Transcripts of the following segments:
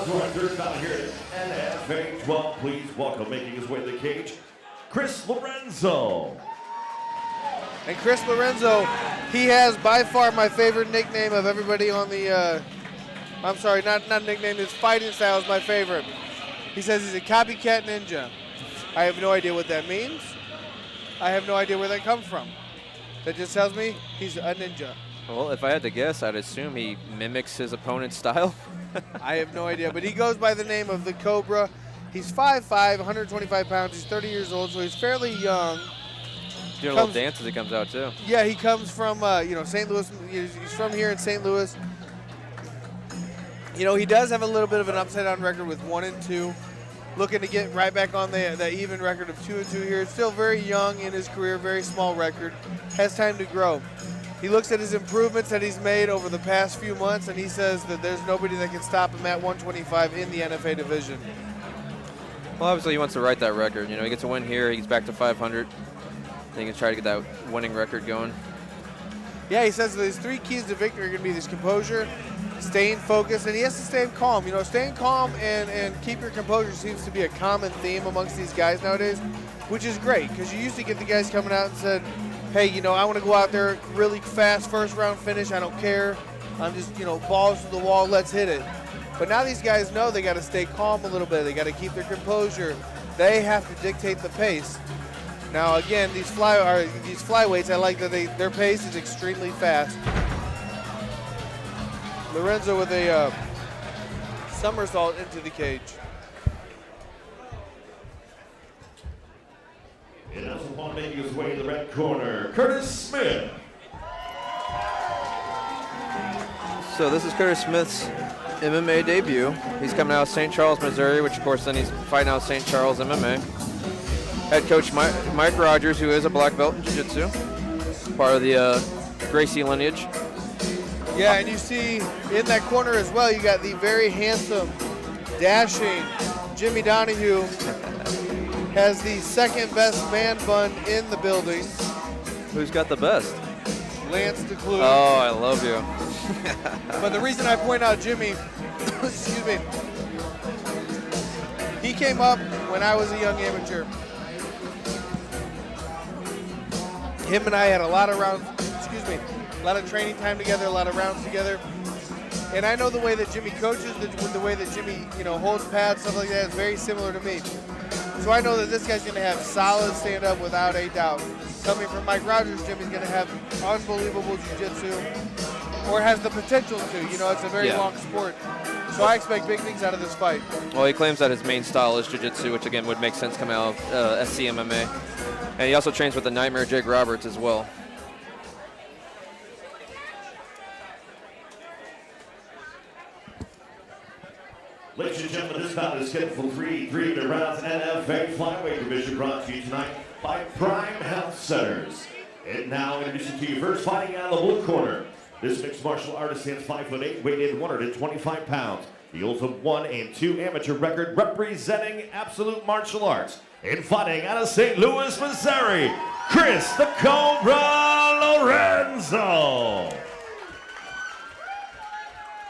directors down here at NFA 12. Please welcome, making his way to the cage, Chris Lorenzo. And Chris Lorenzo, he has by far my favorite nickname of everybody on the, I'm sorry, not nickname, his fighting style is my favorite. He says he's a copycat ninja. I have no idea what that means. I have no idea where that comes from. That just tells me he's a ninja. Well, if I had to guess, I'd assume he mimics his opponent's style. I have no idea, but he goes by the name of the Cobra. He's 5'5", 125 pounds. He's 30 years old, so he's fairly young. Doing a little dance as he comes out, too. Yeah, he comes from, St. Louis. He's from here in St. Louis. You know, he does have a little bit of an upside-down record with 1-2. Looking to get right back on the even record of 2-2 here. Still very young in his career, very small record. Has time to grow. He looks at his improvements that he's made over the past few months, and he says that there's nobody that can stop him at 125 in the NFA division. Well, obviously he wants to right that record. You know, he gets a win here, he gets back to 500. Then he can try to get that winning record going. Yeah, he says that his 3 keys to victory are going to be this composure, staying focused, and he has to stay calm. You know, staying calm and keep your composure seems to be a common theme amongst these guys nowadays, which is great because you used to get the guys coming out and said, hey, you know, I want to go out there really fast, first round finish, I don't care. I'm just, you know, balls to the wall, let's hit it. But now these guys know they got to stay calm a little bit. They got to keep their composure. They have to dictate the pace. Now, again, these flyweights, I like that their pace is extremely fast. Lorenzo with a somersault into the cage. And also upon making his way to the red corner, Curtis Smith. So this is Curtis Smith's MMA debut. He's coming out of St. Charles, Missouri, which of course then he's fighting out St. Charles MMA. Head coach Mike Rogers, who is a black belt in jiu-jitsu, part of the Gracie lineage. Yeah, and you see in that corner as well, you got the very handsome, dashing Jimmy Donahue. Has the second best man bun in the building. Who's got the best? Lance DeClue. Oh, I love you. But the reason I point out Jimmy, excuse me, he came up when I was a young amateur. Him and I had a lot of rounds, a lot of training time together, a lot of rounds together. And I know the way that Jimmy coaches, the way that Jimmy, you know, holds pads, stuff like that is very similar to me. So I know that this guy's going to have solid stand-up without a doubt. Coming from Mike Rogers, Jimmy's going to have unbelievable jiu-jitsu, or has the potential to. You know, it's a very long sport. So I expect big things out of this fight. Well, he claims that his main style is jiu-jitsu, which again would make sense coming out of SCMMA. And he also trains with the Nightmare Jake Roberts as well. Ladies and gentlemen, this bout is scheduled for 3 rounds NFA flyweight division, brought to you tonight by Prime Health Centers. And now introducing to you first, fighting out of the blue corner. This mixed martial artist stands 5'8", weighed in 125 pounds. He holds a 1-2 amateur record representing Absolute Martial Arts. And fighting out of St. Louis, Missouri, Chris the Cobra Lorenzo.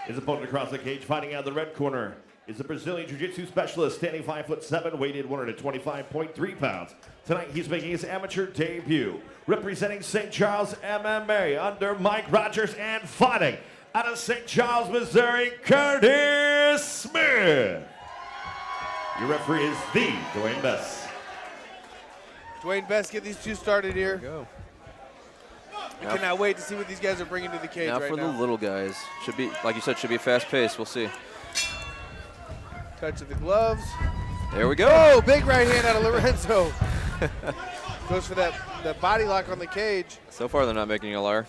His opponent across the cage, fighting out of the red corner, is a Brazilian Jiu-Jitsu specialist, standing 5'7", weighed in 125.3 pounds. Tonight, he's making his amateur debut, representing St. Charles MMA under Mike Rogers, and fighting out of St. Charles, Missouri, Curtis Smith. Your referee is the Dwayne Best. Dwayne Best, get these two started here. There we go. I cannot wait to see what these guys are bringing to the cage Now right for now. the little guys. Should be, like you said, should be fast paced. We'll see. Touch of the gloves. There we go. Oh, big right hand out of Lorenzo. Goes for that body lock on the cage. So far, they're not making you a liar.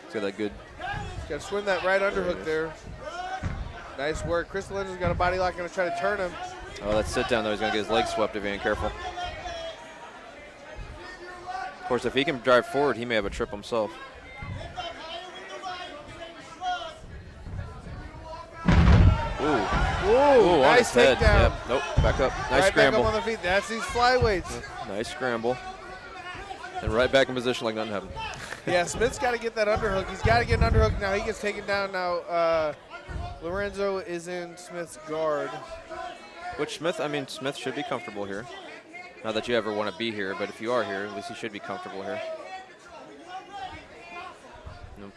He's got that good. Got to swim that right underhook there. Nice work. Chris Lorenzo's got a body lock, going to try to turn him. Oh, that sit down though. He's going to get his legs swept if he ain't careful. Of course, if he can drive forward, he may have a trip himself. Ooh. Ooh, nice takedown. Yep. Nope, back up. Nice right scramble. back up on the feet. That's these flyweights. Nice scramble. And right back in position like nothing happened. Yeah, Smith's got to get that underhook. He's got to get an underhook now. He gets taken down now. Lorenzo is in Smith's guard. Which Smith should be comfortable here. Not that you ever want to be here, but if you are here, at least he should be comfortable here. Nope.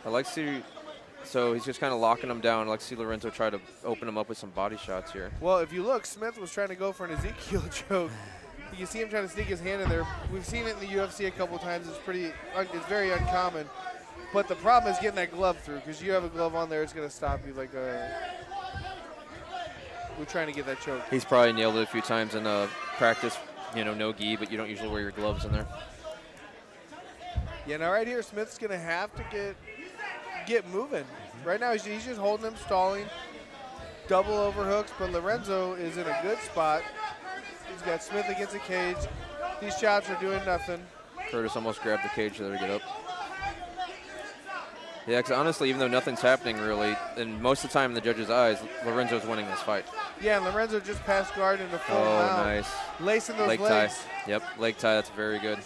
I like to see, so he's just kind of locking him down. I like to see Lorenzo try to open him up with some body shots here. Well, if you look, Smith was trying to go for an Ezekiel choke. You can see him trying to sneak his hand in there. We've seen it in the UFC a couple of times. It's very uncommon. But the problem is getting that glove through, because you have a glove on there, it's going to stop you like a... We're trying to get that choke. He's probably nailed it a few times in practice, no gi, but you don't usually wear your gloves in there. Yeah, now right here, Smith's going to have to get moving. Right now, he's just holding him, stalling, double overhooks, but Lorenzo is in a good spot. He's got Smith against the cage. These chops are doing nothing. Curtis almost grabbed the cage there to get up. Yeah, because honestly, even though nothing's happening really, and most of the time in the judges' eyes, Lorenzo's winning this fight. Yeah, and Lorenzo just passed guard into full mount. Oh, nice. Lacing those leg legs. tie. Yep, leg tie, that's very good.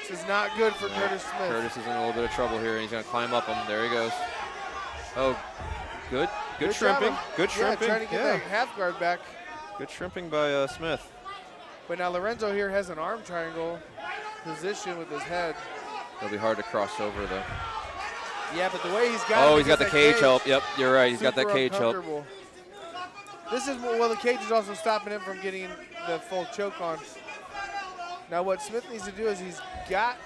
This is not good for Curtis Smith. Curtis is in a little bit of trouble here, and he's going to climb up him. There he goes. Oh, good shrimping. Good shrimping. Trying to get that half guard back. Good shrimping by Smith. But now Lorenzo here has an arm triangle position with his head. It'll be hard to cross over, though. Yeah, but the way he's got he's got the cage help. Yep, you're right. He's got that cage help. This is, well, the cage is also stopping him from getting the full choke on. Now what Smith needs to do is he's got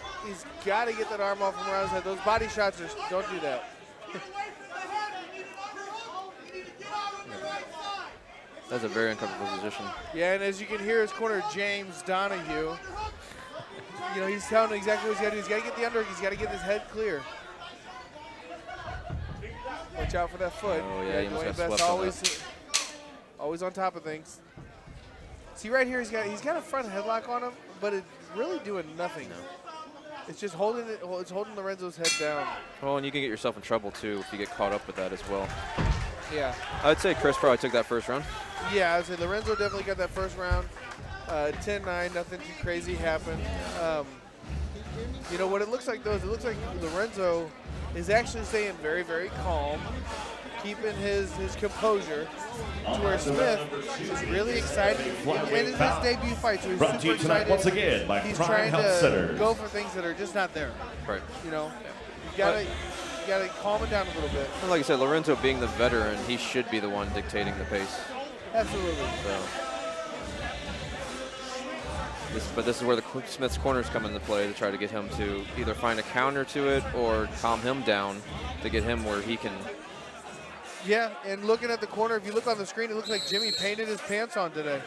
to get that arm off from around his head. Those body shots don't do that. That's a very uncomfortable position. Yeah, and as you can hear, his corner, James Donahue, he's telling him exactly what he's got to do. He's got to get the underhook. He's got to get his head clear. Watch out for that foot. Oh, yeah, he almost got Best swept always on top of things. See right here, he's got a front headlock on him, but it's really doing nothing. No. It's just holding Lorenzo's head down. Well, and you can get yourself in trouble, too, if you get caught up with that as well. Yeah. I'd say Chris probably took that first round. Yeah, I'd say Lorenzo definitely got that first round. 10-9, nothing too crazy happened. What it looks like, though, is it looks like Lorenzo is actually staying very, very calm, keeping his composure, to where Smith is really excited. And it's his debut fight, so he's Brought to super you tonight excited. once again by He's Prime trying Health to Centers. go for things that are just not there. Right. You gotta calm it down a little bit. And like I said, Lorenzo being the veteran, he should be the one dictating the pace. Absolutely. So. But this is where the Smith's corners come into play to try to get him to either find a counter to it or calm him down to get him where he can. Yeah, and looking at the corner, if you look on the screen, it looks like Jimmy painted his pants on today.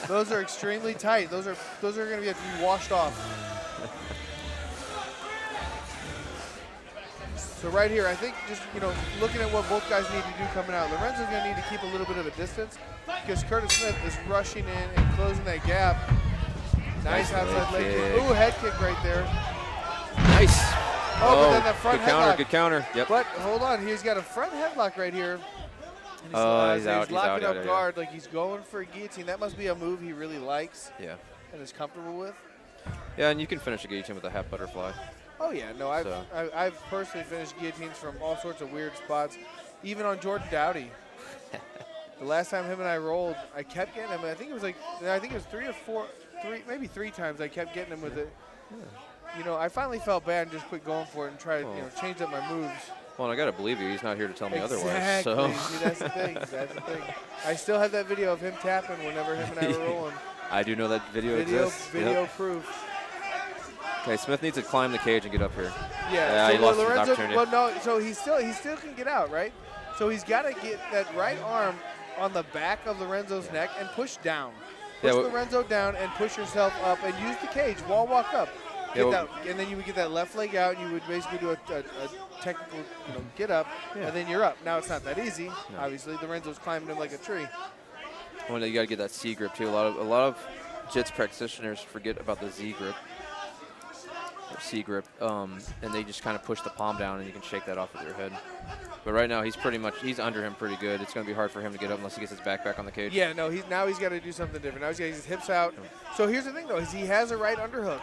Those are extremely tight. Those are going to have to be washed off. So right here, I think just, looking at what both guys need to do coming out, Lorenzo's going to need to keep a little bit of a distance because Curtis Smith is rushing in and closing that gap. Nice outside leg kick. Ooh, head kick right there. Nice. But then the front good counter, headlock. good counter. Yep. But hold on, he's got a front headlock right here. He's out. He's locking up guard like he's going for a guillotine. That must be a move he really likes. Yeah. And is comfortable with. Yeah, and you can finish a guillotine with a half butterfly. Oh yeah, no, I've personally finished guillotines from all sorts of weird spots, even on Jordan Dowdy. The last time him and I rolled, I kept getting him. I think it was maybe three times I kept getting him with it. Yeah. I finally felt bad and just quit going for it and tried to change up my moves. Well, and I got to believe you. He's not here to tell me otherwise. Exactly. So. See, that's the thing. I still have that video of him tapping whenever him and I were rolling. I do know that video exists. Video proof. Okay, Smith needs to climb the cage and get up here. Yeah, he lost his opportunity. Well, no, so he still can get out, right? So he's got to get that right arm on the back of Lorenzo's neck and push down. Push Lorenzo down and push yourself up and use the cage. Wall walk up. And then you would get that left leg out and you would basically do a technical get up, and then you're up. Now it's not that easy. No. Obviously, Lorenzo's climbing him like a tree. Well, you got to get that C grip too. A lot of jits practitioners forget about the Z grip. C grip, and they just kind of push the palm down and you can shake that off with your head. But right now he's under him pretty good. It's going to be hard for him to get up unless he gets his back on the cage. Yeah, no, he's got to do something different. Now he's got his hips out. So here's the thing though, is he has a right underhook.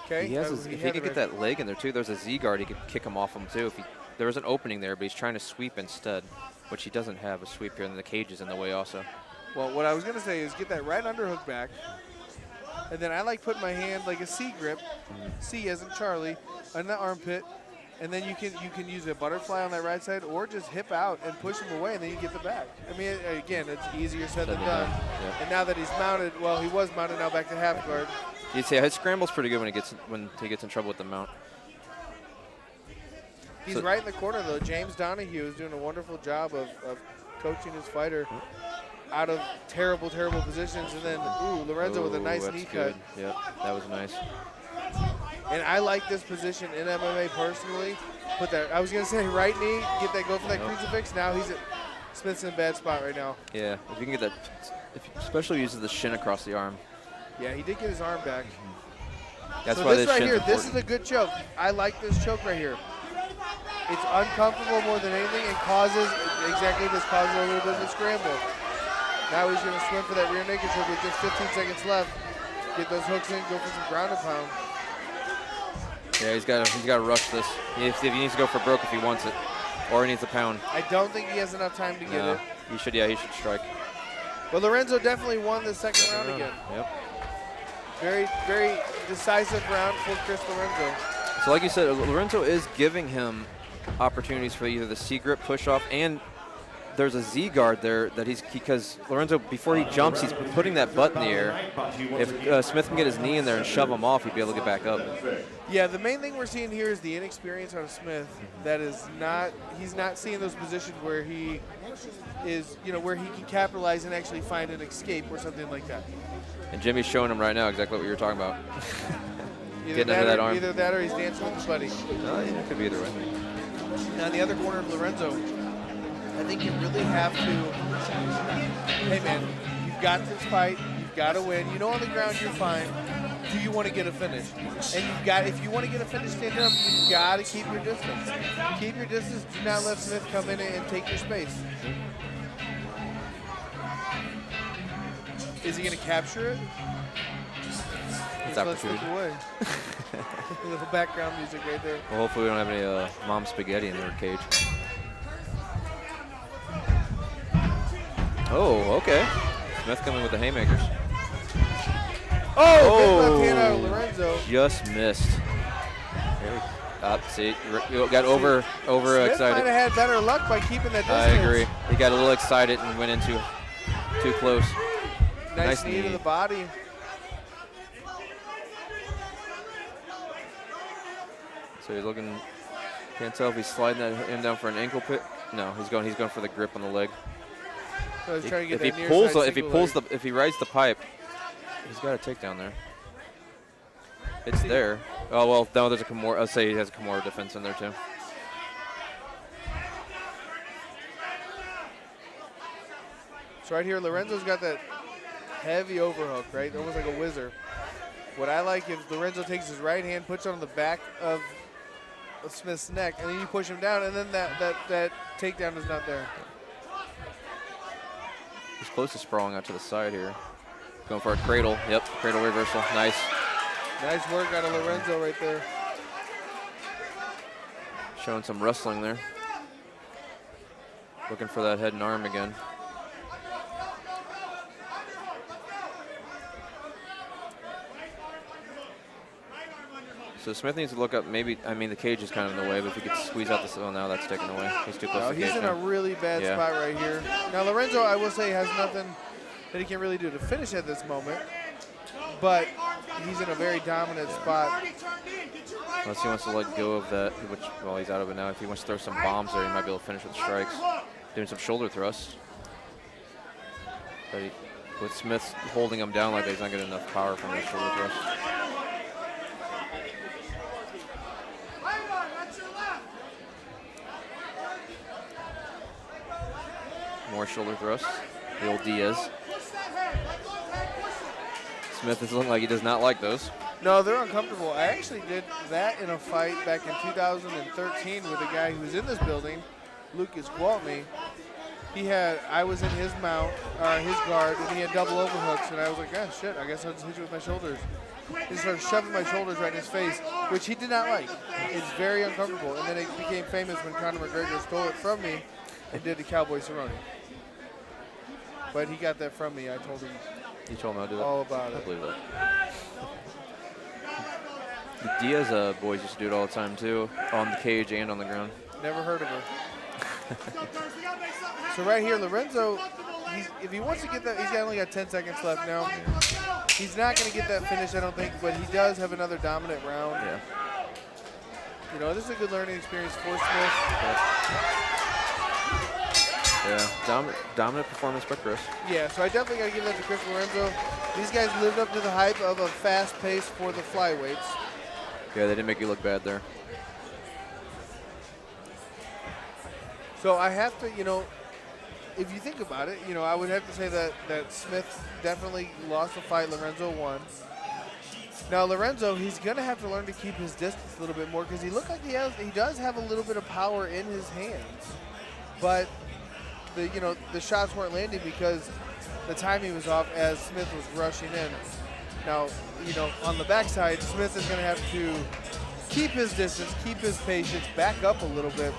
Okay. If he could get that leg in there too, there's a Z guard. He could kick him off him too. There was an opening there, but he's trying to sweep instead, which he doesn't have a sweep here, and the cage is in the way also. Well, what I was going to say is get that right underhook back, and then I like putting my hand like a C grip, C as in Charlie, on the armpit, and then you can use a butterfly on that right side or just hip out and push him away, and then you get the back. I mean, again, it's easier said than done. Yeah. And now that he's mounted, well, he was mounted, now back to half guard. You'd say his scramble's pretty good when he gets in trouble with the mount. He's right in the corner, though. James Donahue is doing a wonderful job of coaching his fighter out of terrible, terrible positions. And then, Lorenzo with a nice knee cut. Yep, that was nice. And I like this position in MMA personally. Put that, I was going to say right knee, get that, go for that crucifix. Now Smith's in a bad spot right now. Yeah, if you can get that, especially uses the shin across the arm. Yeah, he did get his arm back. That's so why this right here, important. this is a good choke. I like this choke right here. It's uncomfortable more than anything and causes a little bit of a scramble. Now he's going to swim for that rear naked choke with just 15 seconds left. Get those hooks in, go for some ground and pound. Yeah, he's got to rush this. He needs to go for broke if he wants it, or he needs a pound. I don't think he has enough time to get it. He should strike. But Lorenzo definitely won the second round again. Yep. Very, very decisive round for Chris Lorenzo. So like you said, Lorenzo is giving him opportunities for either the C grip push off, and there's a Z guard there that because Lorenzo, before he jumps, he's putting that butt in the air. If Smith can get his knee in there and shove him off, he'd be able to get back up. Yeah, the main thing we're seeing here is the inexperience on Smith. That is he's not seeing those positions where he is, where he can capitalize and actually find an escape or something like that. And Jimmy's showing him right now exactly what you were talking about. Getting under that arm. Either that or he's dancing with his buddy. Yeah, it could be either way. Now, in the other corner of Lorenzo, I think you really have to, hey man, you've got this fight, you've got to win. On the ground you're fine. Do you want to get a finish? And if you want to get a finish standing up, you've got to keep your distance. Keep your distance. Do not let Smith come in and take your space. Is he going to capture it? It's opportunity. Away. A little background music right there. Well, hopefully we don't have any mom spaghetti in their cage. Oh, okay. Smith coming with the haymakers. Oh! Big left hand out of Lorenzo. Just missed. See, got over Smith excited. might have had better luck by keeping that distance. I agree. He got a little excited and went in too close. Nice knee to the body. So he's looking. Can't tell if he's sliding him down for an ankle pick. No, he's going for the grip on the leg. So he's trying to get if he rides the pipe, he's got a takedown there. It's there. Oh well, no, there's a Kimura. I'll say he has a Kimura defense in there too. So right here, Lorenzo's got that heavy overhook, right? Almost like a whizzer. What I like is Lorenzo takes his right hand, puts it on the back of Smith's neck, and then you push him down, and then that takedown is not there. He's close to sprawling out to the side here. Going for a cradle. Yep, cradle reversal. Nice. Nice work out of Lorenzo right there. Showing some wrestling there. Looking for that head and arm again. So Smith needs to look up. Maybe, the cage is kind of in the way, but if he could squeeze out this, now that's taken away. He's too close to the cage. He's in a really bad spot right here. Now Lorenzo, I will say, has nothing that he can really do to finish at this moment, but he's in a very dominant spot. Unless he wants to let go of that, which, well, he's out of it now. If he wants to throw some bombs there, he might be able to finish with strikes. Doing some shoulder thrusts. But with Smith holding him down like that, he's not getting enough power from those shoulder thrusts. More shoulder thrusts. The old Diaz. Smith is looking like he does not like those. No, they're uncomfortable. I actually did that in a fight back in 2013 with a guy who was in this building, Lucas Gwaltney. I was in his mount, his guard, and he had double overhooks, and I was like, shit, I guess I'll just hit you with my shoulders. He started shoving my shoulders right in his face, which he did not like. It's very uncomfortable. And then it became famous when Conor McGregor stole it from me and did the Cowboy Cerrone. But he got that from me. I told him. You told him how to do it? All about it. I believe that. The Diaz boys used to do it all the time, too, on the cage and on the ground. Never heard of her. So right here, Lorenzo, if he wants to get that, he's only got 10 seconds left now. He's not going to get that finish, I don't think, but he does have another dominant round. Yeah. You know, this is a good learning experience for Smith. Yeah, dominant performance by Chris. Yeah, so I definitely got to give that to Chris Lorenzo. These guys lived up to the hype of a fast pace for the flyweights. Yeah, they didn't make you look bad there. So I have to, you know, if you think about it, you know, I would have to say that Smith definitely lost the fight. Lorenzo won. Now Lorenzo, he's going to have to learn to keep his distance a little bit more because he looked like he does have a little bit of power in his hands, but the shots weren't landing because the timing was off as Smith was rushing in. Now, you know, on the backside, Smith is going to have to keep his distance, keep his patience, back up a little bit.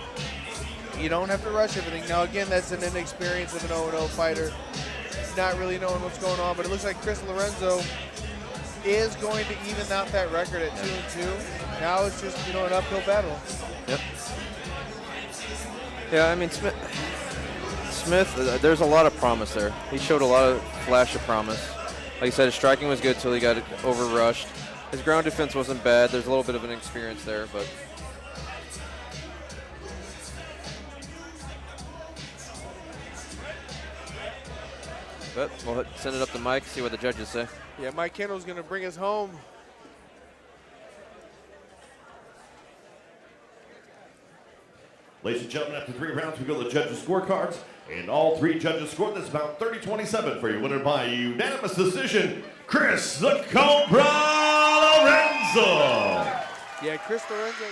You don't have to rush everything. Now, again, that's an inexperience of an 0-0 fighter, not really knowing what's going on. But it looks like Chris Lorenzo is going to even out that record at 2-2. Now it's just, you know, an uphill battle. Yep. Yeah, I mean, Smith, there's a lot of promise there. He showed a lot of flash of promise. Like you said, his striking was good until he got over-rushed. His ground defense wasn't bad. There's a little bit of an experience there, but... But we'll send it up to Mike, see what the judges say. Yeah, Mike Kendall's going to bring us home. Ladies and gentlemen, after 3 rounds, we go to the judges' scorecards. And all 3 judges scored this bout 30-27 for your winner by unanimous decision, Chris the Cobra Lorenzo. Yeah, Chris Lorenzo.